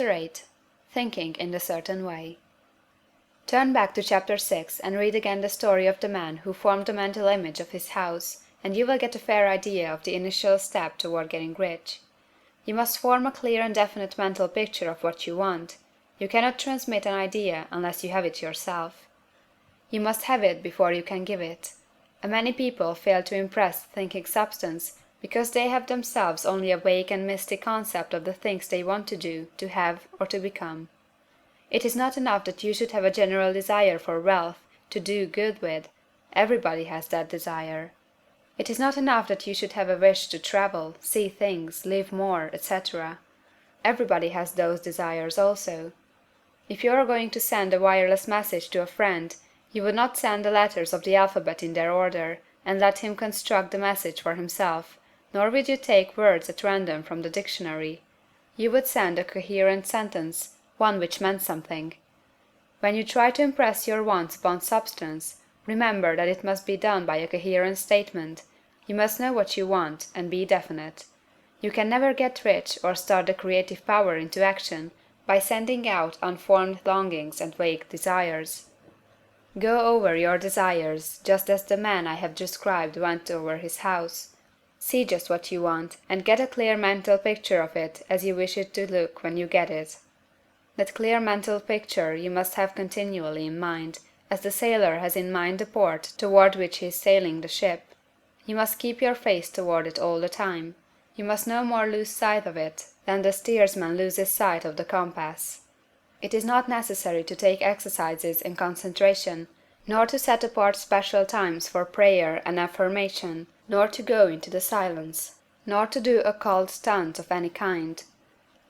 Chapter 8. Thinking in the Certain Way. Turn back to Chapter 6 and read again the story of the man who formed the mental image of his house, and you will get a fair idea of the initial step toward getting rich. You must form a clear and definite mental picture of what you want. You cannot transmit an idea unless you have it yourself. You must have it before you can give it. Many people fail to impress thinking substance because they have themselves only a vague and misty concept of the things they want to do, to have, or to become. It is not enough that you should have a general desire for wealth, to do good with. Everybody has that desire. It is not enough that you should have a wish to travel, see things, live more, etc. Everybody has those desires also. If you are going to send a wireless message to a friend, you would not send the letters of the alphabet in their order, and let him construct the message for himself, nor would you take words at random from the dictionary. You would send a coherent sentence, one which meant something. When you try to impress your wants upon substance, remember that it must be done by a coherent statement. You must know what you want, and be definite. You can never get rich or start the creative power into action by sending out unformed longings and vague desires. Go over your desires, just as the man I have described went over his house. See just what you want, and get a clear mental picture of it as you wish it to look when you get it. That clear mental picture you must have continually in mind, as the sailor has in mind the port toward which he is sailing the ship. You must keep your face toward it all the time. You must no more lose sight of it than the steersman loses sight of the compass. It is not necessary to take exercises in concentration, nor to set apart special times for prayer and affirmation, nor to go into the silence, nor to do occult stunt of any kind.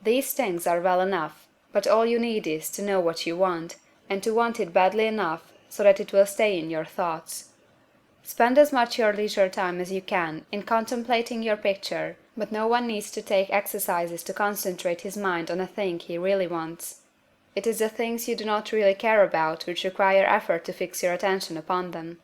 These things are well enough, but all you need is to know what you want, and to want it badly enough so that it will stay in your thoughts. Spend as much your leisure time as you can in contemplating your picture, but no one needs to take exercises to concentrate his mind on a thing he really wants. It is the things you do not really care about which require effort to fix your attention upon them.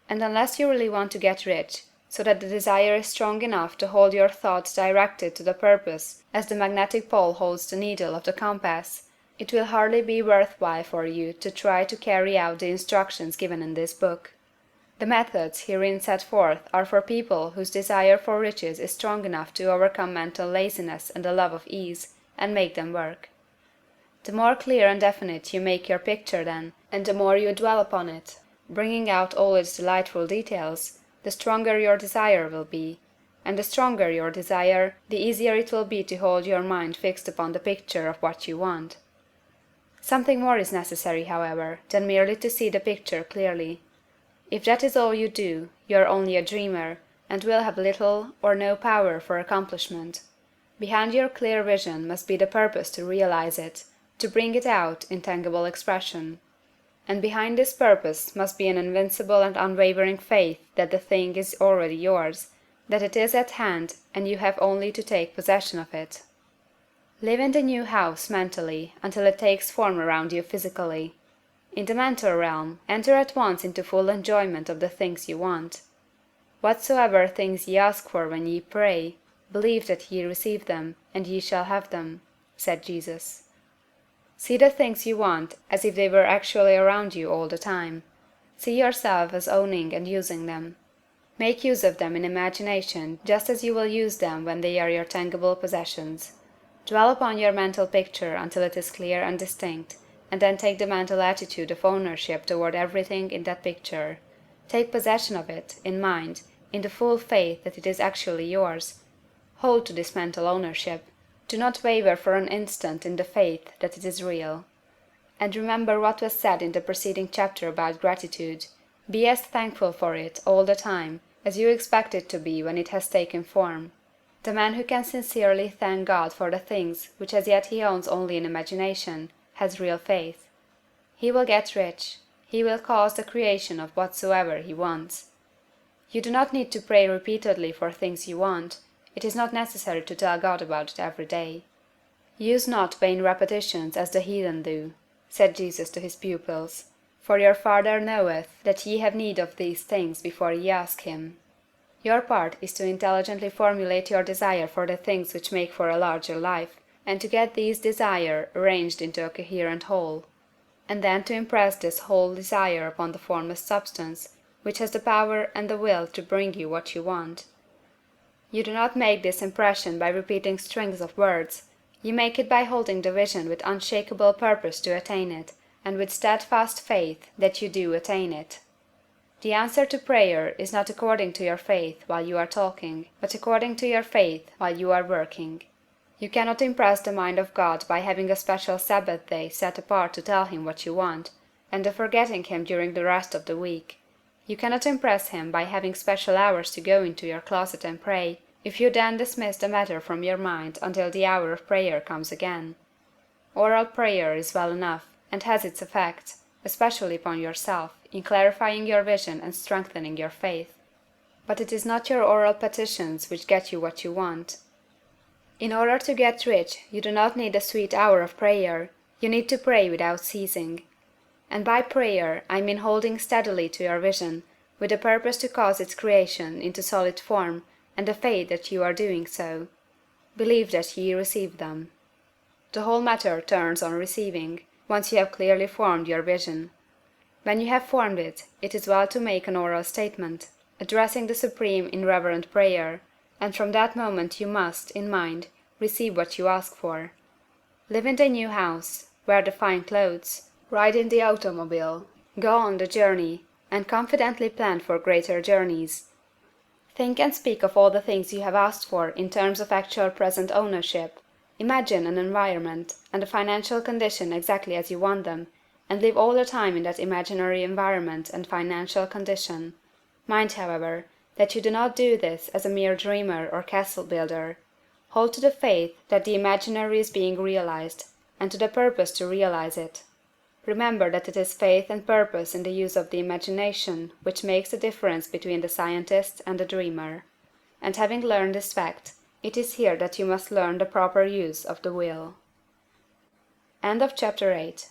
And unless you really want to get rich, so that the desire is strong enough to hold your thoughts directed to the purpose as the magnetic pole holds the needle of the compass, it will hardly be worth while for you to try to carry out the instructions given in this book. The methods herein set forth are for people whose desire for riches is strong enough to overcome mental laziness and the love of ease, and make them work. The more clear and definite you make your picture then, and the more you dwell upon it, bringing out all its delightful details, the stronger your desire will be, and the stronger your desire, the easier it will be to hold your mind fixed upon the picture of what you want. Something more is necessary, however, than merely to see the picture clearly. If that is all you do, you are only a dreamer, and will have little or no power for accomplishment. Behind your clear vision must be the purpose to realize it, to bring it out in tangible expression. And behind this purpose must be an invincible and unwavering faith that the thing is already yours, that it is at hand, and you have only to take possession of it. Live in the new house mentally until it takes form around you physically. In the mental realm, enter at once into full enjoyment of the things you want. Whatsoever things ye ask for when ye pray, believe that ye receive them, and ye shall have them, said Jesus. See the things you want as if they were actually around you all the time. See yourself as owning and using them. Make use of them in imagination just as you will use them when they are your tangible possessions. Dwell upon your mental picture until it is clear and distinct, and then take the mental attitude of ownership toward everything in that picture. Take possession of it, in mind, in the full faith that it is actually yours. Hold to this mental ownership. Do not waver for an instant in the faith that it is real. And remember what was said in the preceding chapter about gratitude. Be as thankful for it all the time as you expect it to be when it has taken form. The man who can sincerely thank God for the things which as yet he owns only in imagination has real faith. He will get rich. He will cause the creation of whatsoever he wants. You do not need to pray repeatedly for things you want. It is not necessary to tell God about it every day. Use not vain repetitions as the heathen do, said Jesus to his pupils, for your Father knoweth that ye have need of these things before ye ask him. Your part is to intelligently formulate your desire for the things which make for a larger life, and to get these desires arranged into a coherent whole, and then to impress this whole desire upon the formless substance, which has the power and the will to bring you what you want. You do not make this impression by repeating strings of words, you make it by holding the vision with unshakable purpose to attain it, and with steadfast faith that you do attain it. The answer to prayer is not according to your faith while you are talking, but according to your faith while you are working. You cannot impress the mind of God by having a special Sabbath day set apart to tell him what you want, and of forgetting him during the rest of the week. You cannot impress him by having special hours to go into your closet and pray, if you then dismiss the matter from your mind until the hour of prayer comes again. Oral prayer is well enough, and has its effect, especially upon yourself, in clarifying your vision and strengthening your faith. But it is not your oral petitions which get you what you want. In order to get rich, you do not need a sweet hour of prayer, you need to pray without ceasing. And by prayer I mean holding steadily to your vision, with a purpose to cause its creation into solid form, and the faith that you are doing so. Believe that ye receive them. The whole matter turns on receiving, once you have clearly formed your vision. When you have formed it, it is well to make an oral statement, addressing the Supreme in reverent prayer, and from that moment you must, in mind, receive what you ask for. Live in the new house, wear the fine clothes, ride in the automobile, go on the journey, and confidently plan for greater journeys. Think and speak of all the things you have asked for in terms of actual present ownership. Imagine an environment and a financial condition exactly as you want them, and live all the time in that imaginary environment and financial condition. Mind, however, that you do not do this as a mere dreamer or castle builder. Hold to the faith that the imaginary is being realized, and to the purpose to realize it. Remember that it is faith and purpose in the use of the imagination which makes the difference between the scientist and the dreamer. And having learned this fact, it is here that you must learn the proper use of the will. End of chapter 8.